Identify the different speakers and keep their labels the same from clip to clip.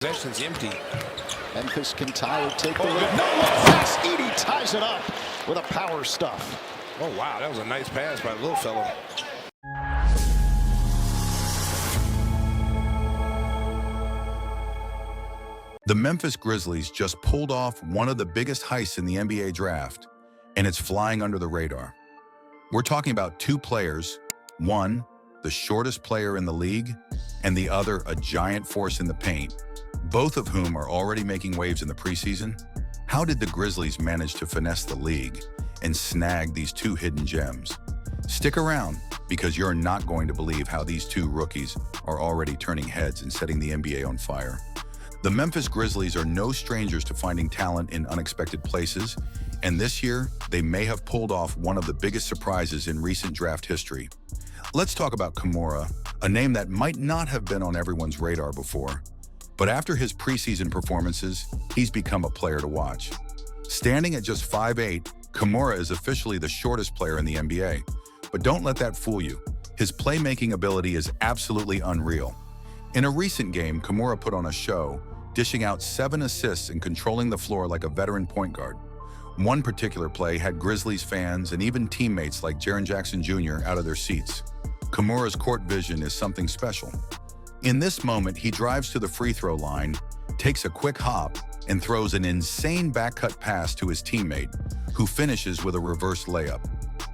Speaker 1: Possession's empty.
Speaker 2: Memphis can tie or take the lead. No look pass. Edey ties it up with a power stuff.
Speaker 1: Oh, wow. That was a nice pass by the little fellow.
Speaker 3: The Memphis Grizzlies just pulled off one of the biggest heists in the NBA draft, and it's flying under the radar. We're talking about two players, one, the shortest player in the league, and the other, a giant force in the paint, both of whom are already making waves in the preseason. How did the Grizzlies manage to finesse the league and snag these two hidden gems? Stick around, because you're not going to believe how these two rookies are already turning heads and setting the NBA on fire. The Memphis Grizzlies are no strangers to finding talent in unexpected places, and this year, they may have pulled off one of the biggest surprises in recent draft history. Let's talk about Kamura, a name that might not have been on everyone's radar before. But after his preseason performances, he's become a player to watch. Standing at just 5'8", Kamura is officially the shortest player in the NBA. But don't let that fool you. His playmaking ability is absolutely unreal. In a recent game, Kamura put on a show, dishing out 7 assists and controlling the floor like a veteran point guard. One particular play had Grizzlies fans and even teammates like Jaren Jackson Jr. out of their seats. Kamura's court vision is something special. In this moment, he drives to the free throw line, takes a quick hop, and throws an insane back-cut pass to his teammate, who finishes with a reverse layup.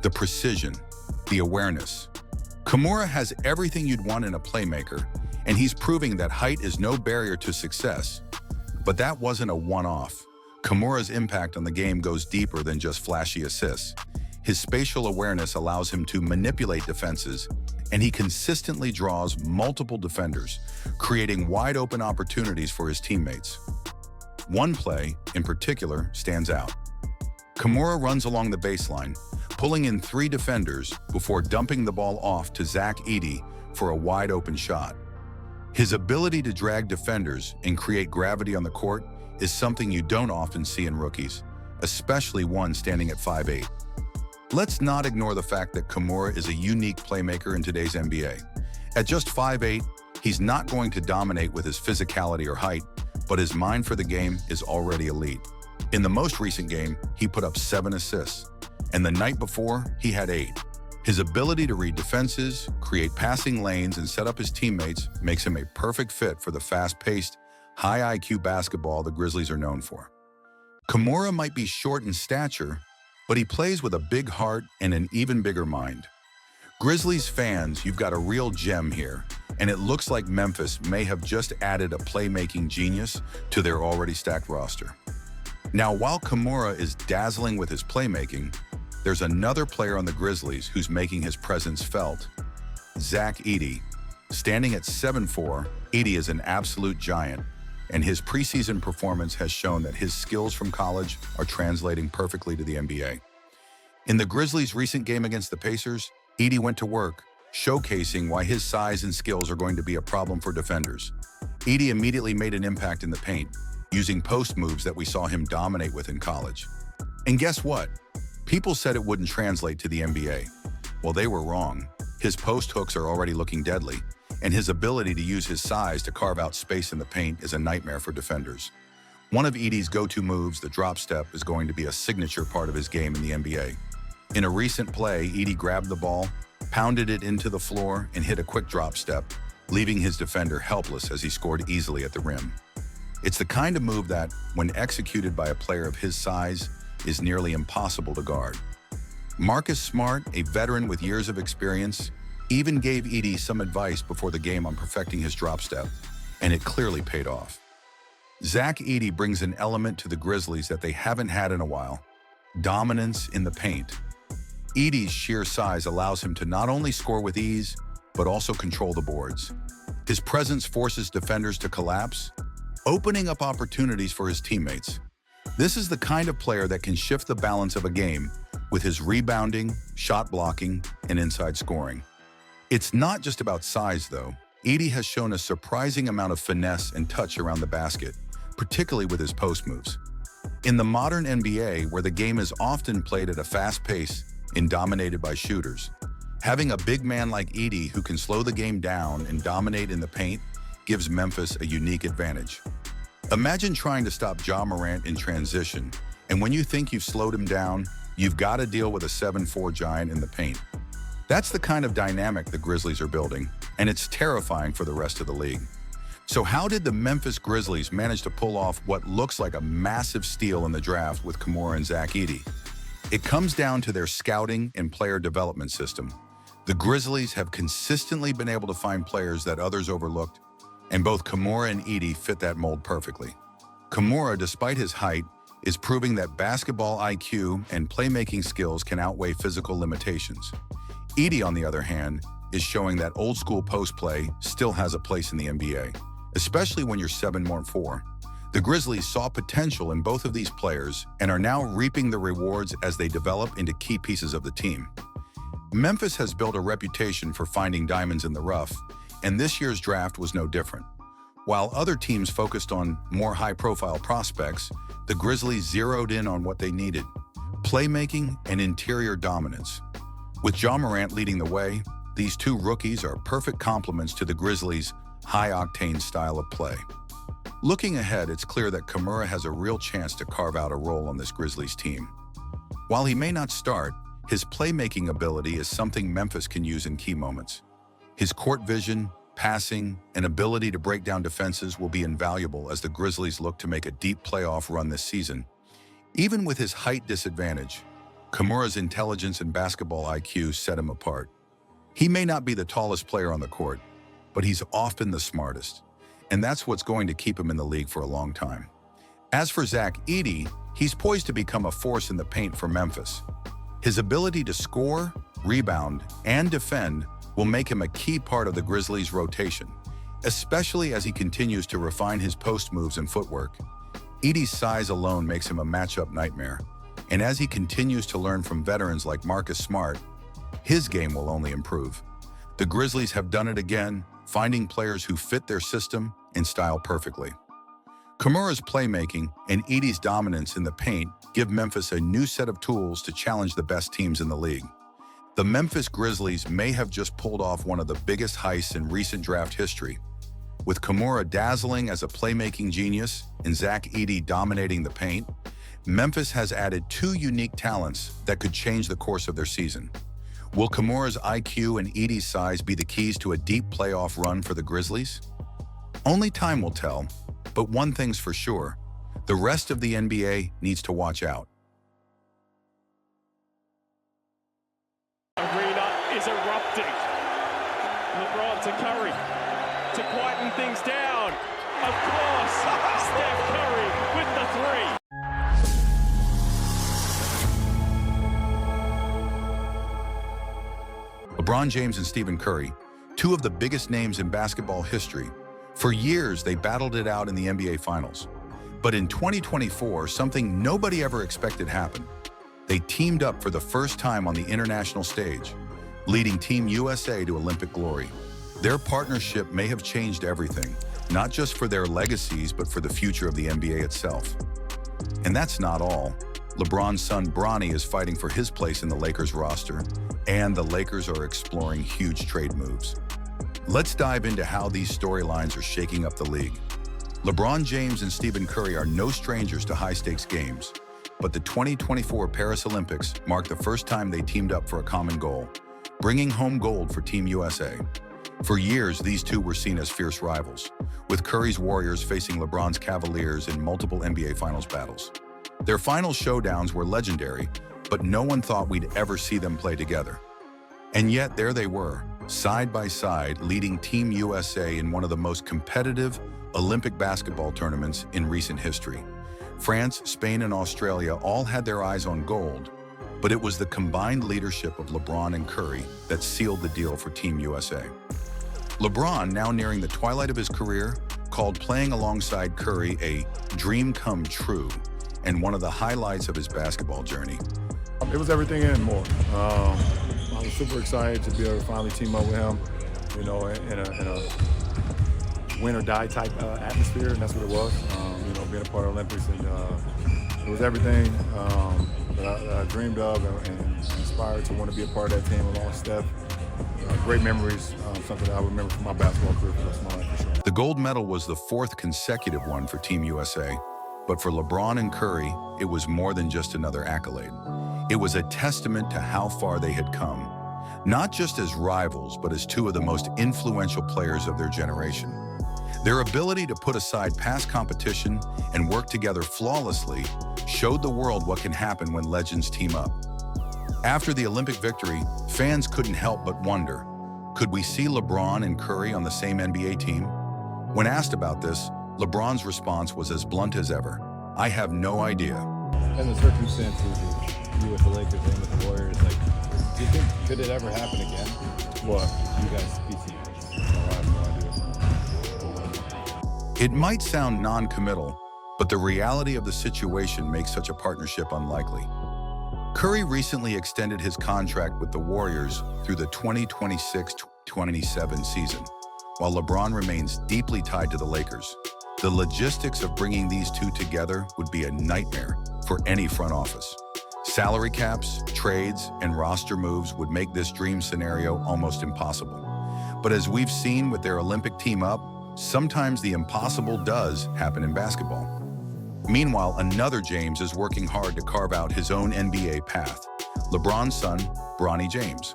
Speaker 3: The precision, the awareness. Kamura has everything you'd want in a playmaker, and he's proving that height is no barrier to success. But that wasn't a one-off. Kamura's impact on the game goes deeper than just flashy assists. His spatial awareness allows him to manipulate defenses, and he consistently draws multiple defenders, creating wide-open opportunities for his teammates. One play, in particular, stands out. Kamura runs along the baseline, pulling in 3 defenders before dumping the ball off to Zach Edey for a wide-open shot. His ability to drag defenders and create gravity on the court is something you don't often see in rookies, especially one standing at 5'8". Let's not ignore the fact that Kamura is a unique playmaker in today's NBA. At just 5'8", he's not going to dominate with his physicality or height, but his mind for the game is already elite. In the most recent game, he put up 7 assists, and the night before, he had 8. His ability to read defenses, create passing lanes, and set up his teammates makes him a perfect fit for the fast-paced, high IQ basketball the Grizzlies are known for. Kamura might be short in stature, but he plays with a big heart and an even bigger mind. Grizzlies fans, you've got a real gem here, and it looks like Memphis may have just added a playmaking genius to their already stacked roster. Now, while Kamura is dazzling with his playmaking, there's another player on the Grizzlies who's making his presence felt: Zach Edey. Standing at 7'4", Edey is an absolute giant, and his preseason performance has shown that his skills from college are translating perfectly to the NBA. In the Grizzlies' recent game against the Pacers, Edey went to work, showcasing why his size and skills are going to be a problem for defenders. Edey immediately made an impact in the paint, using post moves that we saw him dominate with in college. And guess what? People said it wouldn't translate to the NBA. Well, they were wrong. His post hooks are already looking deadly, and his ability to use his size to carve out space in the paint is a nightmare for defenders. One of Edey's go-to moves, the drop step, is going to be a signature part of his game in the NBA. In a recent play, Edey grabbed the ball, pounded it into the floor, and hit a quick drop step, leaving his defender helpless as he scored easily at the rim. It's the kind of move that, when executed by a player of his size, is nearly impossible to guard. Marcus Smart, a veteran with years of experience, even gave Edey some advice before the game on perfecting his drop step, and it clearly paid off. Zach Edey brings an element to the Grizzlies that they haven't had in a while: dominance in the paint. Edey's sheer size allows him to not only score with ease, but also control the boards. His presence forces defenders to collapse, opening up opportunities for his teammates. This is the kind of player that can shift the balance of a game with his rebounding, shot blocking, and inside scoring. It's not just about size, though. Edey has shown a surprising amount of finesse and touch around the basket, particularly with his post moves. In the modern NBA, where the game is often played at a fast pace and dominated by shooters, having a big man like Edey who can slow the game down and dominate in the paint gives Memphis a unique advantage. Imagine trying to stop Ja Morant in transition, and when you think you've slowed him down, you've got to deal with a 7'4" giant in the paint. That's the kind of dynamic the Grizzlies are building, and it's terrifying for the rest of the league. So how did the Memphis Grizzlies manage to pull off what looks like a massive steal in the draft with Kamura and Zach Edey? It comes down to their scouting and player development system. The Grizzlies have consistently been able to find players that others overlooked, and both Kamura and Edey fit that mold perfectly. Kamura, despite his height, is proving that basketball IQ and playmaking skills can outweigh physical limitations. Edey, on the other hand, is showing that old-school post play still has a place in the NBA, especially when you're 7'4". The Grizzlies saw potential in both of these players and are now reaping the rewards as they develop into key pieces of the team. Memphis has built a reputation for finding diamonds in the rough, and this year's draft was no different. While other teams focused on more high-profile prospects, the Grizzlies zeroed in on what they needed: playmaking and interior dominance. With Ja Morant leading the way, these two rookies are perfect complements to the Grizzlies' high-octane style of play. Looking ahead, it's clear that Kamura has a real chance to carve out a role on this Grizzlies team. While he may not start, his playmaking ability is something Memphis can use in key moments. His court vision, passing, and ability to break down defenses will be invaluable as the Grizzlies look to make a deep playoff run this season. Even with his height disadvantage, Kamura's intelligence and basketball IQ set him apart. He may not be the tallest player on the court, but he's often the smartest, and that's what's going to keep him in the league for a long time. As for Zach Edey, he's poised to become a force in the paint for Memphis. His ability to score, rebound, and defend will make him a key part of the Grizzlies' rotation, especially as he continues to refine his post moves and footwork. Edey's size alone makes him a matchup nightmare, and as he continues to learn from veterans like Marcus Smart, his game will only improve. The Grizzlies have done it again, finding players who fit their system and style perfectly. Kamura's playmaking and Edey's dominance in the paint give Memphis a new set of tools to challenge the best teams in the league. The Memphis Grizzlies may have just pulled off one of the biggest heists in recent draft history. With Kamura dazzling as a playmaking genius and Zach Edey dominating the paint, Memphis has added two unique talents that could change the course of their season. Will Kamura's IQ and Edey's size be the keys to a deep playoff run for the Grizzlies? Only time will tell, but one thing's for sure: the rest of the NBA needs to watch out.
Speaker 4: Arena is erupting. LeBron to Curry to quieten things down. Of course, Steph Curry with the three.
Speaker 3: LeBron James and Stephen Curry, two of the biggest names in basketball history. For years, they battled it out in the NBA Finals. But in 2024, something nobody ever expected happened. They teamed up for the first time on the international stage, leading Team USA to Olympic glory. Their partnership may have changed everything, not just for their legacies, but for the future of the NBA itself. And that's not all. LeBron's son Bronny is fighting for his place in the Lakers roster, and the Lakers are exploring huge trade moves. Let's dive into how these storylines are shaking up the league. LeBron James and Stephen Curry are no strangers to high-stakes games, but the 2024 Paris Olympics marked the first time they teamed up for a common goal: bringing home gold for Team USA. For years, these two were seen as fierce rivals, with Curry's Warriors facing LeBron's Cavaliers in multiple NBA Finals battles. Their final showdowns were legendary, but no one thought we'd ever see them play together. And yet there they were, side by side, leading Team USA in one of the most competitive Olympic basketball tournaments in recent history. France, Spain, and Australia all had their eyes on gold, but it was the combined leadership of LeBron and Curry that sealed the deal for Team USA. LeBron, now nearing the twilight of his career, called playing alongside Curry a dream come true and one of the highlights of his basketball journey.
Speaker 5: It was everything and more. I was super excited to be able to finally team up with him, you know, in a win or die type atmosphere, and that's what it was. You know, being a part of the Olympics, and it was everything that I dreamed of and inspired to want to be a part of that team along with Steph. great memories, something that I remember from my basketball career for the rest of my life, for sure.
Speaker 3: The gold medal was the fourth consecutive one for Team USA, but for LeBron and Curry, it was more than just another accolade. It was a testament to how far they had come, not just as rivals, but as two of the most influential players of their generation. Their ability to put aside past competition and work together flawlessly showed the world what can happen when legends team up. After the Olympic victory, fans couldn't help but wonder, could we see LeBron and Curry on the same NBA team? When asked about this, LeBron's response was as blunt as ever. I have no idea.
Speaker 6: And the circumstances of you with the Lakers and with the Warriors, like, do you think, could it ever happen again?
Speaker 5: What?
Speaker 6: You guys be teammates?
Speaker 5: I have no idea.
Speaker 3: It might sound non-committal, but the reality of the situation makes such a partnership unlikely. Curry recently extended his contract with the Warriors through the 2026-27 season, while LeBron remains deeply tied to the Lakers. The logistics of bringing these two together would be a nightmare for any front office. Salary caps, trades, and roster moves would make this dream scenario almost impossible. But as we've seen with their Olympic team up, sometimes the impossible does happen in basketball. Meanwhile, another James is working hard to carve out his own NBA path, LeBron's son, Bronny James.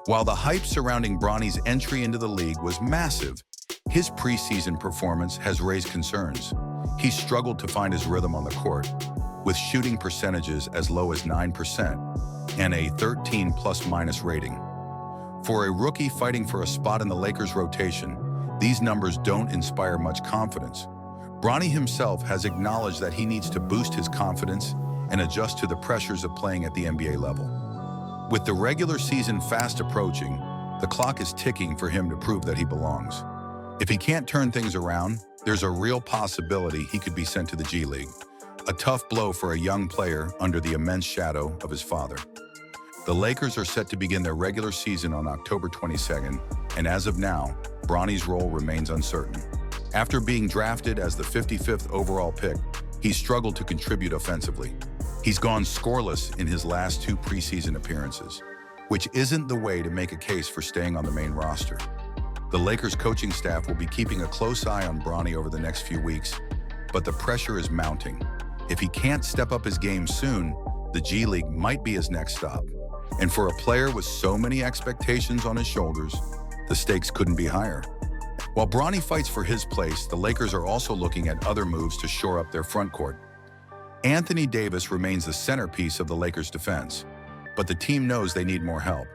Speaker 3: While the hype surrounding Bronny's entry into the league was massive, his preseason performance has raised concerns. He struggled to find his rhythm on the court, with shooting percentages as low as 9% and a 13 plus-minus rating. For a rookie fighting for a spot in the Lakers' rotation, these numbers don't inspire much confidence. Bronny himself has acknowledged that he needs to boost his confidence and adjust to the pressures of playing at the NBA level. With the regular season fast approaching, the clock is ticking for him to prove that he belongs. If he can't turn things around, there's a real possibility he could be sent to the G League, a tough blow for a young player under the immense shadow of his father. The Lakers are set to begin their regular season on October 22nd, and as of now, Bronny's role remains uncertain. After being drafted as the 55th overall pick, he struggled to contribute offensively. He's gone scoreless in his last two preseason appearances, which isn't the way to make a case for staying on the main roster. The Lakers coaching staff will be keeping a close eye on Bronny over the next few weeks, but the pressure is mounting. If he can't step up his game soon, the G League might be his next stop. And for a player with so many expectations on his shoulders, the stakes couldn't be higher. While Bronny fights for his place, the Lakers are also looking at other moves to shore up their front court. Anthony Davis remains the centerpiece of the Lakers' defense, but the team knows they need more help.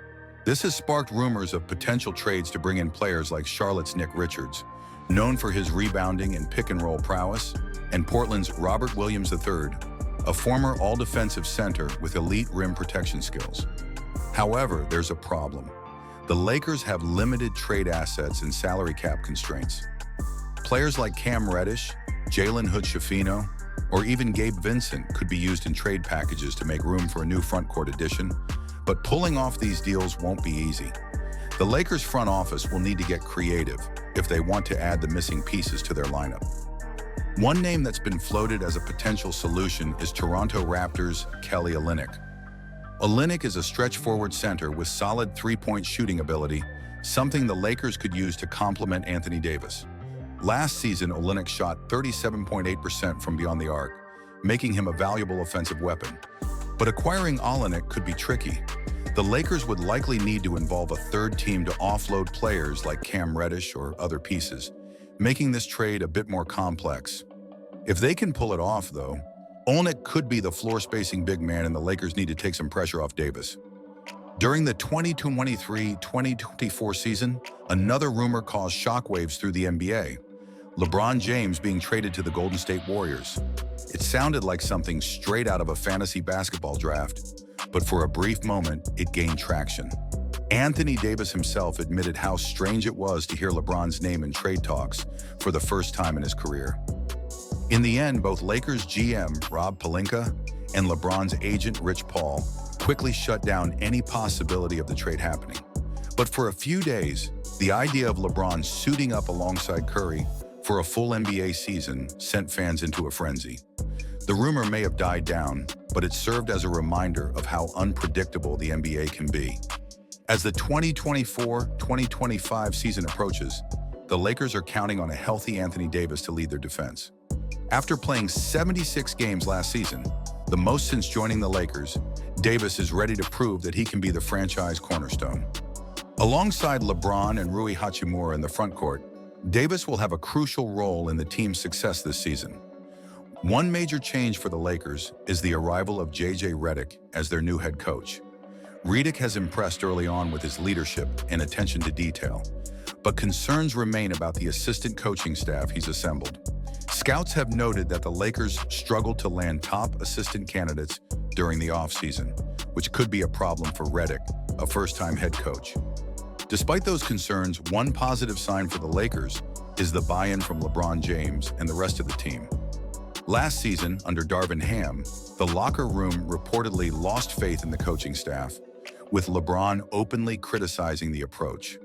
Speaker 3: This has sparked rumors of potential trades to bring in players like Charlotte's Nick Richards, known for his rebounding and pick-and-roll prowess, and Portland's Robert Williams III, a former all-defensive center with elite rim protection skills. However, there's a problem. The Lakers have limited trade assets and salary cap constraints. Players like Cam Reddish, Jalen Hood-Schifino, or even Gabe Vincent could be used in trade packages to make room for a new front court addition, but pulling off these deals won't be easy. The Lakers front office will need to get creative if they want to add the missing pieces to their lineup. One name that's been floated as a potential solution is Toronto Raptors' Kelly Olynyk. Olynyk is a stretch-forward center with solid three-point shooting ability, something the Lakers could use to complement Anthony Davis. Last season, Olynyk shot 37.8% from beyond the arc, making him a valuable offensive weapon. But acquiring Olynyk could be tricky. The Lakers would likely need to involve a third team to offload players like Cam Reddish or other pieces, making this trade a bit more complex. If they can pull it off, though, Olynyk could be the floor-spacing big man, and the Lakers need to take some pressure off Davis. During the 2023-2024 season, another rumor caused shockwaves through the NBA: LeBron James being traded to the Golden State Warriors. It sounded like something straight out of a fantasy basketball draft, but for a brief moment, it gained traction. Anthony Davis himself admitted how strange it was to hear LeBron's name in trade talks for the first time in his career. In the end, both Lakers GM Rob Pelinka and LeBron's agent Rich Paul quickly shut down any possibility of the trade happening. But for a few days, the idea of LeBron suiting up alongside Curry for a full NBA season sent fans into a frenzy. The rumor may have died down, but it served as a reminder of how unpredictable the NBA can be. As the 2024-2025 season approaches, the Lakers are counting on a healthy Anthony Davis to lead their defense. After playing 76 games last season, the most since joining the Lakers, Davis is ready to prove that he can be the franchise cornerstone. Alongside LeBron and Rui Hachimura in the front court, Davis will have a crucial role in the team's success this season. One major change for the Lakers is the arrival of J.J. Redick as their new head coach. Redick has impressed early on with his leadership and attention to detail, but concerns remain about the assistant coaching staff he's assembled. Scouts have noted that the Lakers struggled to land top assistant candidates during the offseason, which could be a problem for Redick, a first-time head coach. Despite those concerns, one positive sign for the Lakers is the buy-in from LeBron James and the rest of the team. Last season, under Darvin Ham, the locker room reportedly lost faith in the coaching staff, with LeBron openly criticizing the approach.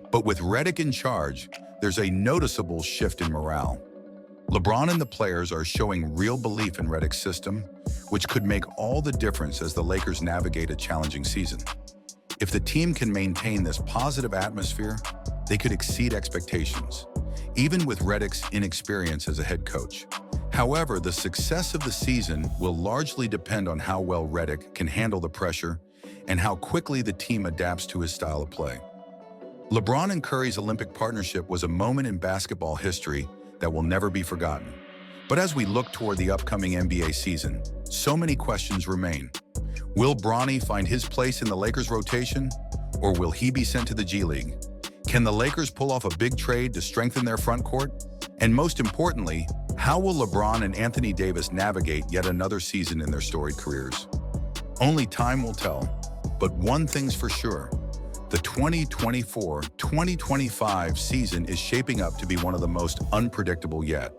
Speaker 3: But with Redick in charge, there's a noticeable shift in morale. LeBron and the players are showing real belief in Redick's system, which could make all the difference as the Lakers navigate a challenging season. If the team can maintain this positive atmosphere, they could exceed expectations, even with Redick's inexperience as a head coach. However, the success of the season will largely depend on how well Redick can handle the pressure and how quickly the team adapts to his style of play. LeBron and Curry's Olympic partnership was a moment in basketball history that will never be forgotten. But as we look toward the upcoming NBA season, so many questions remain. Will Bronny find his place in the Lakers rotation, or will he be sent to the G League? Can the Lakers pull off a big trade to strengthen their front court? And most importantly, how will LeBron and Anthony Davis navigate yet another season in their storied careers? Only time will tell, but one thing's for sure. The 2024-2025 season is shaping up to be one of the most unpredictable yet.